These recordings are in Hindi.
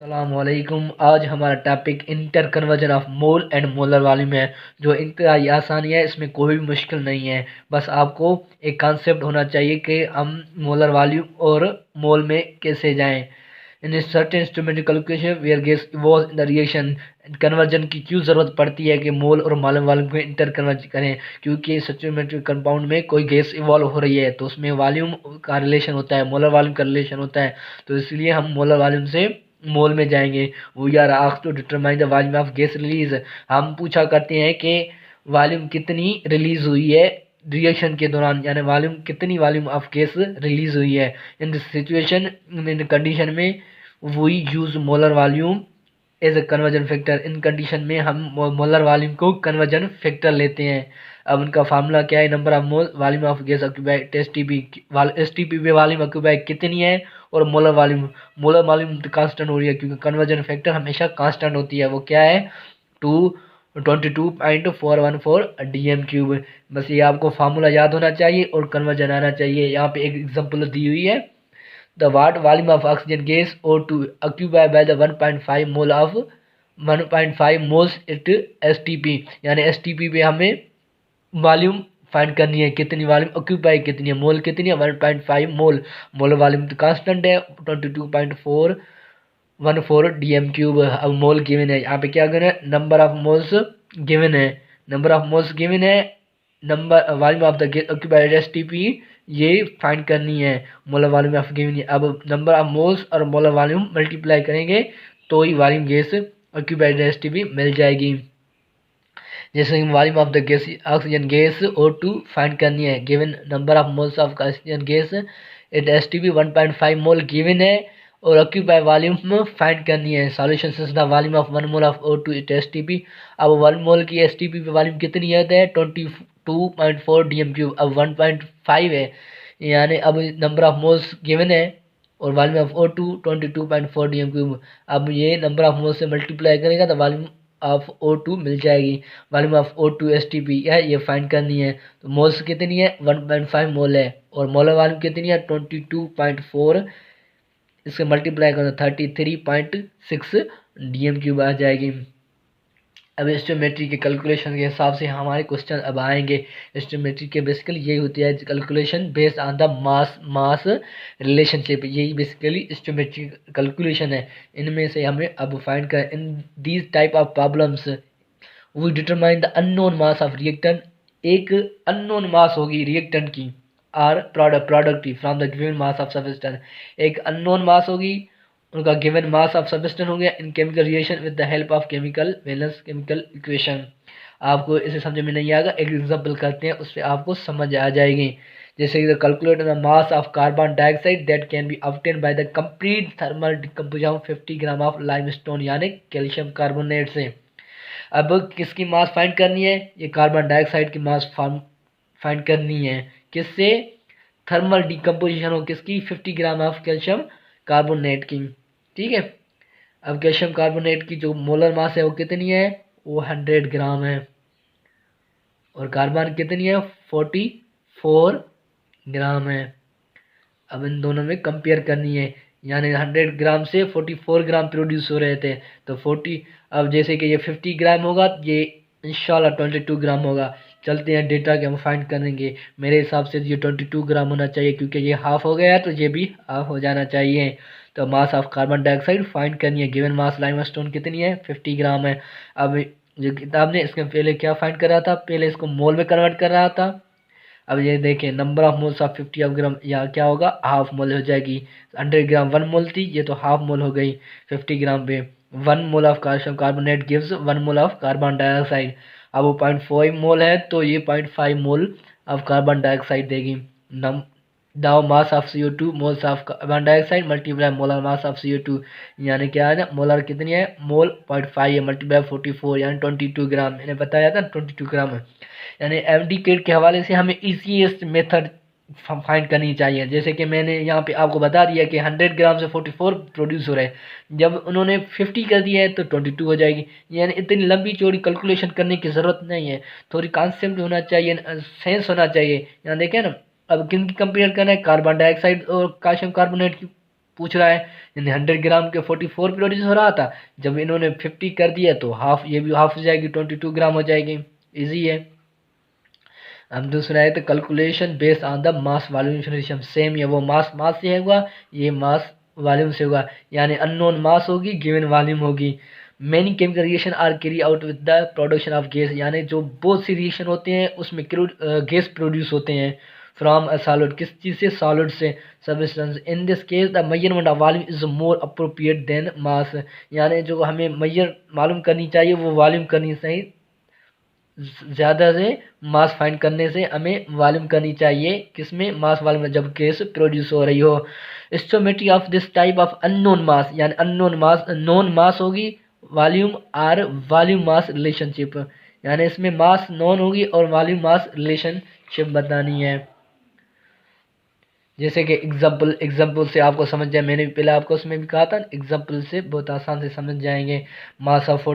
अस्सलामुअलैकुम। आज हमारा topic inter conversion of mole and molar volume है, जो इंतहाई आसानी है। इसमें कोई भी मुश्किल नहीं है। बस आपको एक कॉन्सेप्ट होना चाहिए कि हम मोलर वॉल्यूम और मोल में कैसे जाएं। In certain instrument calculation where gas evolve in the reaction, conversion की क्यों ज़रूरत पड़ती है कि मोल और मोलर वॉल्यूम को इंटर कन्वर्ज करें। क्योंकि सब्स्टिट्यूटेड कंपाउंड में कोई गैस इवॉल्व हो रही है तो उसमें वॉल्यूम का रिलेशन होता है, मोलर वॉल्यूम का रिलेशन होता है। तो इसलिए हम मोलर वॉल्यूम से मोल में जाएंगे। We are asked to determine the volume of gas release. हम पूछा करते हैं कि वॉल्यूम कितनी रिलीज हुई है रिएक्शन के दौरान, यानी वॉल्यूम कितनी वॉल्यूम ऑफ गैस रिलीज हुई है। In this situation, in condition में we use molar volume as a conversion factor. In condition में हम मोलर वॉल्यूम को कन्वर्जन फैक्टर लेते हैं। अब उनका फार्मूला क्या है? Number of mole volume of gas occupied STP. STP पे वॉल्यूम ऑक्यूपाइड कितनी है और मोलर वॉल्यूम तो कांस्टेंट हो रही है, क्योंकि कन्वर्जन फैक्टर हमेशा कांस्टेंट होती है। वो क्या है? 22.414 DM³ बस ये आपको फार्मूला याद होना चाहिए और कन्वर्जन आना चाहिए। यहाँ पे एक एग्जांपल दी हुई है। The what volume of oxygen gas O2 occupied by the 1.5 moles it STP. यानी एसटीपी पे हमें वॉल्यूम फाइंड करनी है, कितनी वॉल्यूम ऑक्यूपाई कितनी है, मोल कितनी है 1.5 मोल। मोल वॉल्यूम तो कांस्टेंट है 22.414 DM³। अब मोल गिवन है, यहाँ पे क्या गिवन है? नंबर ऑफ मोल्स गिवन है। नंबर ऑफ मोल्स गिवन है, number volume of the occupied STP ये फाइंड करनी है। मोलर वॉल्यूम ऑफ गिवन है। अब नंबर ऑफ मोल्स और मोलर वॉल्यूम मल्टीप्लाई करेंगे तो ही वॉल्यूम गैस ऑक्यूपाइड एसटीपी मिल जाएगी। जैसे volume of the gas oxygen gas O2 find करनी है, given number of moles of oxygen gas it STP 1.5 mole given है, और ऑक्यूपाई वॉल्यूम फाइंड करनी है। सॉल्यूशन से the volume of 1 mole of O2 it STP. अब 1 मोल की एसटीपी पे वॉल्यूम कितनी है? 22.4 DM³। अब 1.5 है, यानी अब नंबर ऑफ मोल्स गिवन है और वॉल्यूम ऑफ O2 22.4 DM³। अब ये नंबर ऑफ मोल्स से मल्टीप्लाई करेगा तो वॉल्यूम ऑफ O2 मिल जाएगी। वॉल्यूम ऑफ O2 एसटीपी है, ये फाइंड करनी है। तो मोल्स कितनी है? 1.5 मोल है, और मोलर वॉल्यूम कितनी है? 22.4। इससे मल्टीप्लाई करो 33.6 DM³ आ जाएगी। अब स्टोमेट्री के कैलकुलेशन के हिसाब से हमारे क्वेश्चन अब आएंगे। स्टोमेट्री के बेसिकली यही होती है calculation based on the mass relationship. यही बेसिकली स्टोमेट्री कैलकुलेशन है। इनमें से हमें अब फाइंड कर in these type of problems we determine the unknown mass of reactant. एक अननोन मास होगी रिएक्टेंट की और प्रोडक्ट की from the given mass of substance. एक अननोन मास होगी, उनका गिवन मास ऑफ सब्सटेंस हो गया in chemical reaction with the help of chemical balance chemical equation. आपको इसे समझ में नहीं आएगा, एक एग्जांपल करते हैं, उससे आपको समझ आ जाएगी। जैसे the calculate the mass of carbon dioxide that can be obtain by the complete thermal decomposition of 50 gram of limestone, यानी कैल्शियम कार्बोनेट से। अब किसकी मास फाइंड करनी है? ये कार्बन डाइऑक्साइड की मास फाइंड करनी है। किससे? थर्मल डिकम्पोजिशन हो किसकी? 50 ग्राम ऑफ कैल्शियम कार्बोनेट की। ठीक है। अब कैल्शियम कार्बोनेट की जो मोलर मास है वो कितनी है? वो 100 ग्राम है, और कार्बन कितनी है? 44 ग्राम है। अब इन दोनों में कंपेयर करनी है, यानी 100 ग्राम से 44 ग्राम प्रोड्यूस हो रहे थे, तो 40। अब जैसे कि ये 50 ग्राम होगा, ये इंशाल्लाह 22 ग्राम होगा। चलते हैं डेटा के हम फाइंड करेंगे। मेरे हिसाब से ये 22 ग्राम होना चाहिए, क्योंकि ये हाफ हो गया है तो ये भी हाफ हो जाना चाहिए। तो mass of carbon dioxide find करनी है। गिवन मास लाइमस्टोन कितनी है? 50 ग्राम है। अब जो किताब ने इसके पहले क्या फाइंड करा था? पहले इसको मोल में कन्वर्ट कर रहा था। अब ये देखें, number of moles of 50 of gram, या क्या होगा? हाफ मोल हो जाएगी। 100 ग्राम 1 मोल थी, ये तो हाफ मोल हो गई 50 ग्राम पे। 1 mole of calcium carbonate gives 1 mole of carbon dioxide. अब वो 0.5 मोल है तो ये 0.5 मोल ऑफ कार्बन डाइऑक्साइड देगी। Now mass of CO2 moles of carbon dioxide multiply molar mass of CO2, यानी क्या है ना? मोलर कितनी है? मोल 0.5 है, मल्टीप्लाई 44 यानी 22 ग्राम। मैंने बताया था 22 ग्राम है। यानी एमडीकेट के हवाले से हमें ईजीएस्ट मेथड फाइंड करनी चाहिए। जैसे कि मैंने यहाँ पे आपको बता दिया कि 100 ग्राम से 44 प्रोड्यूस हो रहे हैं, जब उन्होंने 50 कर दिया है तो 22 हो जाएगी। यानी इतनी लंबी चौड़ी कैलकुलेशन करने की ज़रूरत नहीं है, थोड़ी कॉन्सेप्ट होना चाहिए, सेंस होना चाहिए। यहाँ देखें ना, अब किन की कंपेयर करना है? कार्बन डाइऑक्साइड और कैल्शियम कार्बोनेट की पूछ रहा है, यानी 100 ग्राम के 44 प्रोड्यूस हो रहा था, जब इन्होंने 50 कर दिया तो हाफ, ये भी हाफ हो जाएगी, 22 ग्राम हो जाएगी। इजी है। अब दूसरा है तो calculation based on the mass volume relation, same है, वो मास से होगा, ये मास वॉल्यूम से होगा, यानी अननोन मास होगी, गिवन वॉल्यूम होगी। Many chemical reaction are carry out with the production of gas, यानी जो बहुत सी रिएक्शन होते हैं उसमें गैस प्रोड्यूस होते हैं फ्रॉम अ सॉलिड, किस चीज़ से, सॉलिड से, substance. In this case the measurement of volume is more appropriate than mass, यानी जो हमें मेजर मालूम करनी चाहिए वो वॉल्यूम करनी सही, ज़्यादा से मास फाइंड करने से हमें वॉल्यूम करनी चाहिए, किसमें, मास वॉल्यूम में, जब गैस प्रोड्यूस हो रही हो। Stoichiometry of this type of unknown mass, यानी अननोन मास, नोन मास होगी, volume or volume mass relationship, यानी इसमें मास नोन होगी और वॉल्यूम मास रिलेशनशिप बतानी है। जैसे कि एग्जाम्पल से आपको समझ जाए, मैंने भी पहले आपको उसमें भी कहा था, एग्जाम्पल से बहुत आसान से समझ जाएंगे। Mass of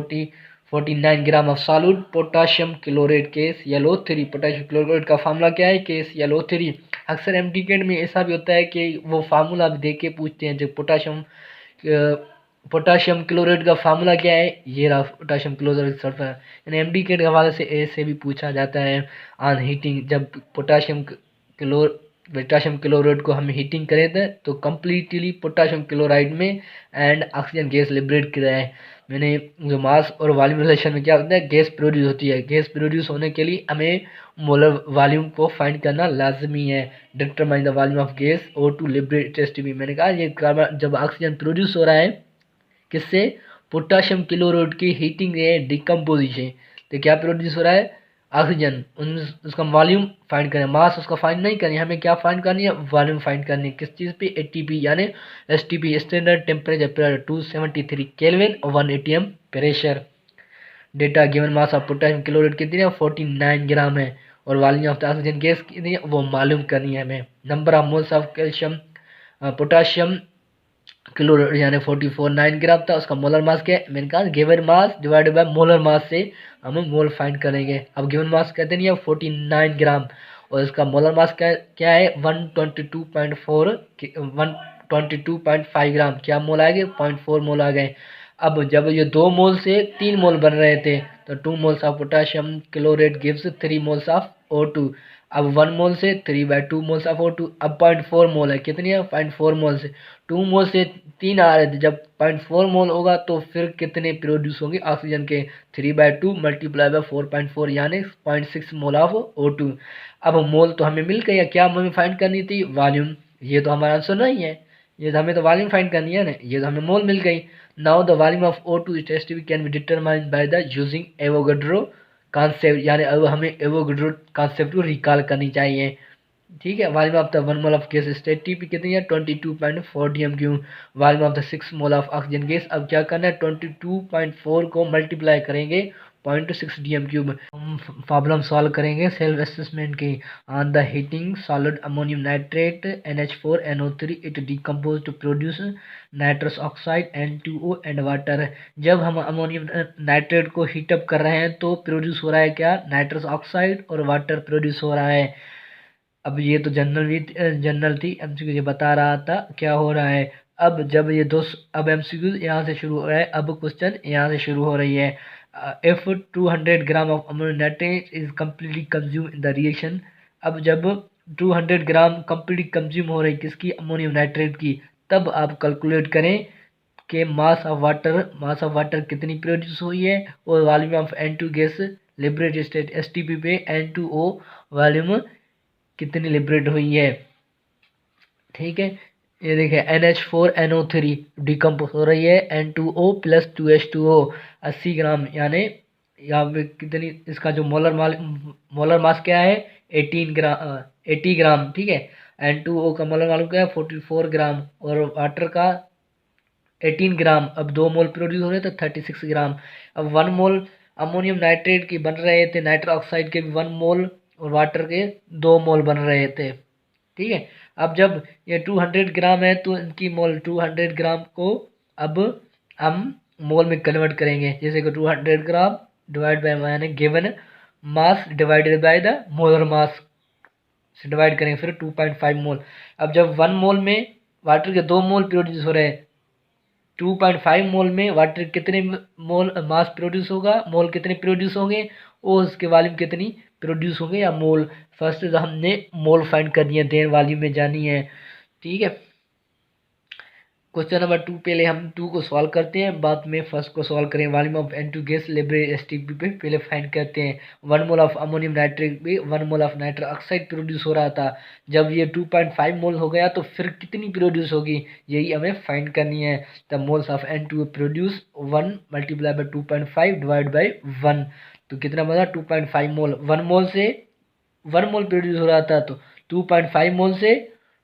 49 gram of solid potassium chloride case YeLO3, potassium chloride का फार्मूला क्या है, केस YeLO3। अक्सर एमटीकेट में ऐसा भी होता है कि वो फार्मूला भी देख के पूछते हैं, जो पोटाशियम क्लोराइड का फार्मूला क्या है, ये रहा पोटाशियम क्लोराइड सल्फर, यानी एमटीकेट के हवाले से ऐसे भी पूछा जाता है। ऑन हीटिंग, जब पोटाशियम क्लोराइड को हम हीटिंग करें थे तो कम्प्लीटली पोटाशियम क्लोराइड में एंड ऑक्सीजन गैस लिबरेट किया है। मैंने जो मास और वॉल्यूम रिलेशन में क्या होता है, गैस प्रोड्यूस होती है, गैस प्रोड्यूस होने के लिए हमें मोलर वॉल्यूम को फाइंड करना लाजमी है। Determine the volume of gas O2 liberate test भी, मैंने कहा ये कार्बन, जब ऑक्सीजन प्रोड्यूस हो रहा है किससे, पोटाशियम क्लोराइड की हीटिंग है, डिकम्पोजिशन, तो क्या प्रोड्यूस हो रहा है, ऑक्सीजन, उसका वॉल्यूम फाइंड करें, मास उसका फाइंड नहीं करनी, हमें क्या फाइंड करनी है, वॉल्यूम फाइंड करनी है, किस चीज़ पे, ATP, यानी STP, स्टैंडर्ड टेम्परेचर 273 केल्विन और 1 atm pressure. Data given mass of potassium chloride कितनी है, 49 ग्राम है, और volume of the oxygen gas कितनी है, वो मालूम करनी है हमें। Number of moles of calcium potassium chloride यानी 44 ग्राम था, उसका मोलर मास क्या है, मैंने कहा given mass divided by molar mass से हम मोल फाइंड करेंगे। अब गिवन मास कहते नहीं है 49 ग्राम, और इसका मोलर मास क्या है 122.5 ग्राम, क्या मोल आ गए, 0.4 मोल आ गए। अब जब ये 2 मोल से 3 मोल बन रहे थे तो 2 moles of potassium chloride gives 3 moles of O2। अब 1 मोल से 3/2 मोल्स ऑफ O2, अब 0.4 मोल है, कितनी है, 0.4 मोल से 2 मोल से 3 आ रहे थे, जब 0.4 मोल होगा तो फिर कितने प्रोड्यूस होंगे ऑक्सीजन के, 3/2 मल्टीप्लाई बाय 4.4 यानी 0.6 मोल ऑफ O2। अब मोल तो हमें मिल गया, क्या हमें फाइंड करनी थी, वॉल्यूम, ये तो हमारा आंसर नहीं है, ये तो हमें तो वॉल्यूम फाइंड करनी है ना, ये तो हमें मोल मिल गई। Now the volume of O2 test can be determined by the using Avogadro concept, यानी अब हमें एवोगाड्रो कॉन्सेप्ट को रिकॉल करनी चाहिए। ठीक है, volume of the 1 mole of gas state TP कितनी है, 22.4 dm3। Volume of the 6 mole of oxygen gas, अब क्या करना है, 22.4 को मल्टीप्लाई करेंगे 0.6 dm3। हम प्रॉब्लम सॉल्व करेंगे सेल्फ असेसमेंट की। On the heating solid ammonium nitrate NH4NO3 it decompose to produce nitrous oxide N2O and water. जब हम अमोनियम नाइट्रेट को हीटअप कर रहे हैं तो प्रोड्यूस हो रहा है क्या, नाइट्रस ऑक्साइड और वाटर प्रोड्यूस हो रहा है। अब ये तो जनरल थी, MCQ ये बता रहा था क्या हो रहा है। अब जब ये अब MCQ यहाँ से शुरू हो रहा है, अब क्वेश्चन यहाँ से शुरू हो रही है। If 200 gram of ammonium nitrate is completely consume in the reaction, अब जब 200 ग्राम कम्प्लीटली कंज्यूम हो रही किसकी, अमोनियम नाइट्रेट की, तब आप कैलकुलेट करें कि मास ऑफ वाटर कितनी प्रोड्यूस हुई है, और volume of N2 gas liberate state STP पे N2O वॉल्यूम कितनी लिबरेट हुई है। ठीक है, ये देखिए NH4NO3 डिकम्पोज हो रही है N2O प्लस 2H2O 80 ग्राम, यानी यहाँ पे कितनी, इसका जो मोलर मास क्या है 80 ग्राम। ठीक है, N2O का मोलर मास क्या है 44 ग्राम, और वाटर का 18 ग्राम। अब 2 मोल प्रोड्यूस हो रहे थे 36 ग्राम। अब 1 मोल अमोनियम नाइट्रेट की बन रहे थे, नाइट्रस ऑक्साइड के भी 1 मोल और वाटर के 2 मोल बन रहे थे। ठीक है, अब जब ये 200 ग्राम है तो इनकी मोल 200 ग्राम को अब हम मोल में कन्वर्ट करेंगे, जैसे कि 200 ग्राम डिवाइड बाय यानी given mass divided by the molar mass से डिवाइड करेंगे, फिर 2.5 मोल। अब जब 1 मोल में वाटर के 2 मोल प्रोड्यूस हो रहे हैं। 2.5 मोल में वाटर कितने मोल मास प्रोड्यूस होगा, मोल कितने प्रोड्यूस होंगे और उसके वॉल्यूम कितनी प्रोड्यूस होंगे या मोल। फर्स्ट हमने मोल फाइंड करनी है, देन वॉल्यूम में जानी है। ठीक है, क्वेश्चन नंबर 2 पहले हम 2 को सॉल्व करते हैं, बाद में फर्स्ट को सॉल्व करें। Volume of N2 gas liberate STP पे पहले फाइंड करते हैं। 1 मोल ऑफ अमोनियम नाइट्रेट पे 1 mole of nitric oxide produce हो रहा था। जब ये 2.5 मोल हो गया तो फिर कितनी प्रोड्यूस होगी, यही हमें फाइंड करनी है। The moles of N2 produce 1 multiply by 2.5 divide by 1, तो कितना बना 2.5 मोल। 1 मोल से 1 मोल प्रोड्यूस हो रहा था, तो 2.5 मोल से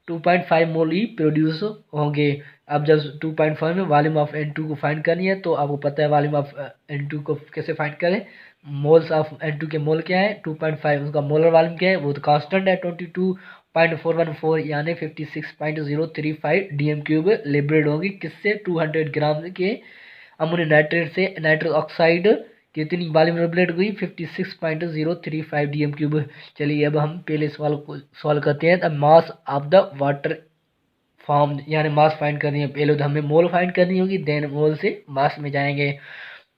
2.5 मोल ही प्रोड्यूस होंगे। अब जब 2.5 में वॉल्यूम ऑफ N2 को फाइंड करनी है, तो आपको पता है वॉल्यूम ऑफ N2 को कैसे फाइंड करें। मोल्स ऑफ N2 के मोल क्या है 2.5, उसका मोलर वॉल्यूम क्या है, वो तो कांस्टेंट है 22.414 यानी 56.035 DM³ लिबरेट होगी। किससे 200 ग्राम के अमोनियम नाइट्रेट से नाइट्रिक ऑक्साइड कितनी वॉल्यूम लिबरेट हुई 56.035 DM³। चलिए अब हम पहले सवाल को सॉल्व करते हैं। The mass of the water form यानी मास फाइंड करनी है। पहले तो हमें मोल फाइंड करनी होगी, देन मोल से मास में जाएंगे।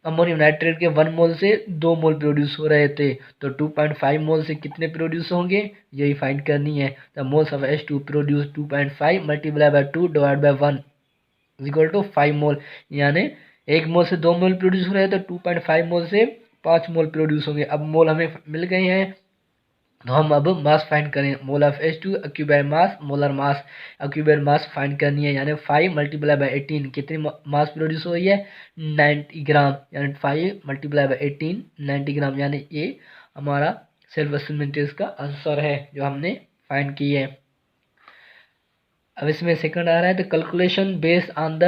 अमोनियम नाइट्रेट के 1 मोल से 2 मोल प्रोड्यूस हो रहे थे, तो 2.5 मोल से कितने प्रोड्यूस होंगे यही फाइंड करनी है। The moles of H2 produce 2.5 multiply by 2 divide by 1 equal to 5 mole, यानी 1 मोल से 2 मोल प्रोड्यूस हो रहे हैं, तो 2.5 मोल से 5 मोल प्रोड्यूस होंगे। अब मोल हमें मिल गए हैं, तो हम अब मास फाइंड करें। मोल ऑफ H2 एक्यूबाई मास, मोलर मास एक्यूबाई मास फाइंड करनी है, यानी 5 मल्टीप्लाई बाई 18 कितनी मास प्रोड्यूस हो रही है 90 ग्राम, यानी 5 मल्टीप्लाई बाई 18 90 ग्राम, यानी ये हमारा सेल्फ एस्टिमेट का आंसर है जो हमने फाइंड की है। अब इसमें सेकंड आ रहा है, तो calculation based on the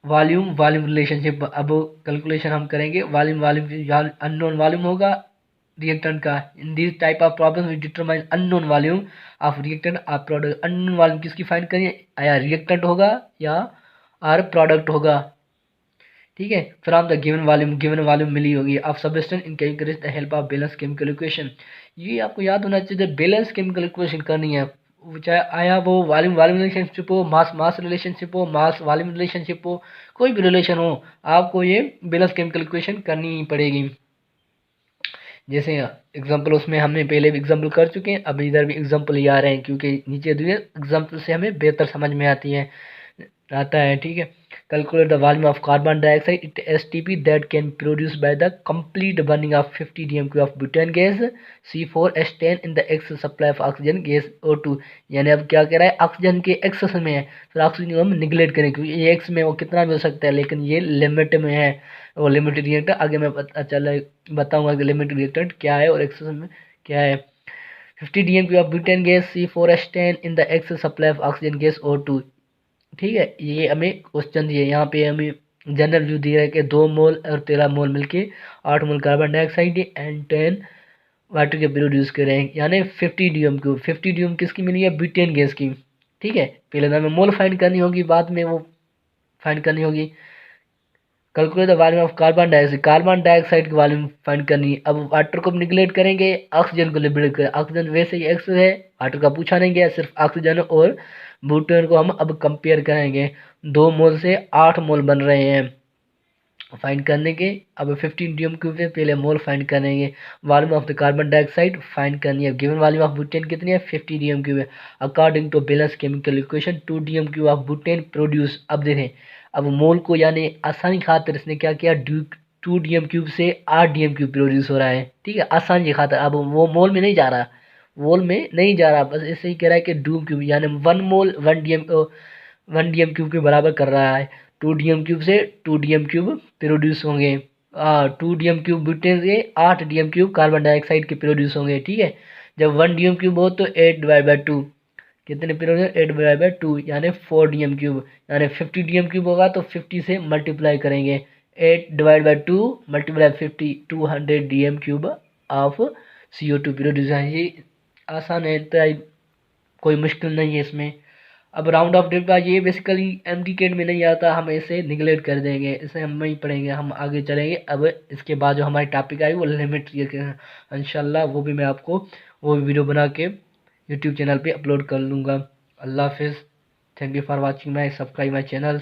volume relationship. अब कैलकुलेशन हम करेंगे वॉल्यूम अननोन वॉल्यूम होगा रिएक्टेंट का। In this type of problem we determine unknown volume of reactant of product. Unknown volume किसकी फाइंड करिए, या रिएक्टेंट होगा या आर प्रोडक्ट होगा। ठीक है, फ्रॉम द गिवन वॉल्यूम मिली होगी of substance in calculate the help of balance chemical equation. ये आपको याद होना चाहिए, बैलेंस केमिकल इक्वेशन करनी है, चाहे आया वो वॉल्यूम रिलेशनशिप हो, मास रिलेशनशिप हो, मास वॉल्यूम रिलेशनशिप हो, कोई भी रिलेशन हो, आपको ये बैलेंस केमिकल इक्वेशन करनी ही पड़ेगी। जैसे एग्जाम्पल उसमें हमने पहले भी एग्जाम्पल कर चुके हैं, अब इधर भी एग्जाम्पल ही आ रहे हैं, क्योंकि नीचे दिए एग्जाम्पल से हमें बेहतर समझ में आता है। ठीक है, calculate the volume of carbon dioxide it STP that can produce by the complete burning of 50 DMQ of butane gas C4H10 in the excess supply of oxygen gas O2। यानी अब क्या कह रहा है, ऑक्सीजन के एक्सेस में है, फिर ऑक्सीजन को हम निगलेक्ट करें, क्योंकि ये एक्स में वो कितना भी हो सकता है, लेकिन ये लिमिट में है। वो लिमिटेड रिएक्टर आगे मैं बताऊंगा कि लिमिटेड रिएक्टर क्या है और एक्सेस में क्या है। 50 DMQ of butane gas C4H10 in the excess supply of oxygen gas O2। ठीक है, ये हमें क्वेश्चन दिए, यहाँ पे हमें जनरल व्यू दिया है कि 2 मोल और 13 मोल मिलके 8 mole carbon dioxide and 10 water के प्रोड्यूस करें, यानी 50 DMQ। 50 DMQ किसकी मिली है, ब्यूटेन गैस की। ठीक है, पहले तो हमें मोल फाइंड करनी होगी, बाद में वो फाइंड करनी होगी। Calculate the volume of carbon dioxide की वॉल्यूम फाइंड करनी है। अब वाटर को निगलेक्ट करेंगे, ऑक्सीजन को लिबरेट करें। ऑक्सीजन वैसे ही एक्स है, वाटर का पूछा नहीं गया, सिर्फ ऑक्सीजन और ब्यूटेन को हम अब कंपेयर करेंगे। 2 मोल से 8 मोल बन रहे हैं फाइंड करने के। अब 15 DMQ पे पहले मोल फाइंड करेंगे। Volume of the carbon dioxide find करनी है। गिवन वॉल्यूम ऑफ ब्यूटेन कितनी है 50 DMQ है। According to balance chemical equation 2 DMQ of butane produce. अब देखें, अब मोल को यानी आसानी खातिर इसने क्या किया, 2 DMQ से 8 DMQ प्रोड्यूस हो रहा है। ठीक है, आसानी की खातिर, अब वो मोल में नहीं जा रहा, बस ऐसे ही कह रहा है कि 2 क्यूब यानी 1 मोल 1 DMQ के बराबर कर रहा है। 2 DMQ से 2 DMQ प्रोड्यूस होंगे। 2 DMQ ब्यूटेन से 8 DMQ कार्बन डाइऑक्साइड के प्रोड्यूस होंगे। ठीक है, जब 1 DMQ हो तो 8 डिवाइड बाई 2 कितने प्रोड्यूस, 8 डिवाइड बाई 2 यानी 4 DMQ, यानी 50 DMQ होगा तो 50 से मल्टीप्लाई करेंगे। 8 divide by 2 multiply 50 200 DMQ of CO2 produce है। ये आसान है, तो कोई मुश्किल नहीं है इसमें। अब राउंड ऑफ डेट का ये बेसिकली एमडीकेट में नहीं आता, हम इसे निगलेक्ट कर देंगे, इसे हम नहीं पढ़ेंगे, हम आगे चलेंगे। अब इसके बाद जो हमारी टॉपिक आई वो लिमिट इंशाल्लाह, वो भी मैं आपको वो वीडियो बना के यूट्यूब चैनल पे अपलोड कर लूँगा। अल्लाह हाफिज़। Thank you for watching my, subscribe my channel.